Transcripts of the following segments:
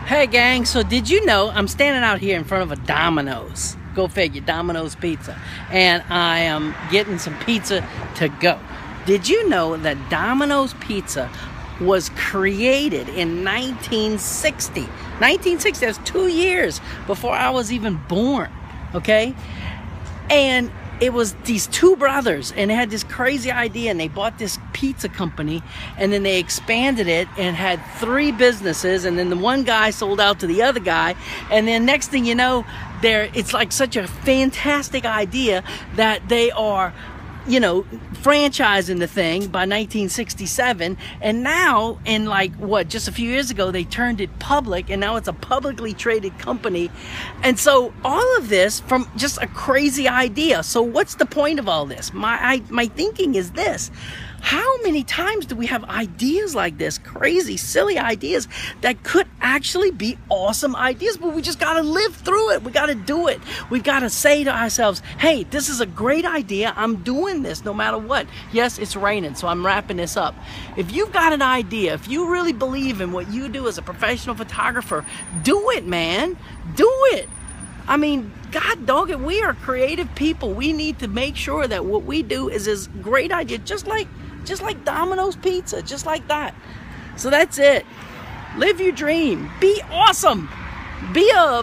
Hey gang, so did you know I'm standing out here in front of a Domino's? Go figure, Domino's Pizza. And I am getting some pizza to go. Did you know that Domino's Pizza was created in 1960? 1960, that's 2 years before I was even born, okay? And it was these two brothers, and they had this crazy idea, and they bought this pizza company, and then they expanded it and had 3 businesses, and then the one guy sold out to the other guy, and then next thing you know, it's like such a fantastic idea that they are, you know, franchising the thing by 1967, and now, in just a few years ago, they turned it public, and now it's a publicly traded company. And so all of this from just a crazy idea. So what's the point of all this? My thinking is this: how many times do we have ideas like this, crazy, silly ideas that could actually be awesome ideas, but we just got to live through it. We got to do it. We got to say to ourselves, hey, this is a great idea. I'm doing this no matter what. Yes, it's raining, so I'm wrapping this up. If you've got an idea, if you really believe in what you do as a professional photographer, do it, man. Do it. I mean, God dog it, we are creative people. We need to make sure that what we do is this great idea, just like Domino's Pizza, just like that. So that's it. Live your dream. Be awesome. Be a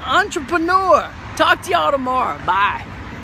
entrepreneur. Talk to y'all tomorrow. Bye.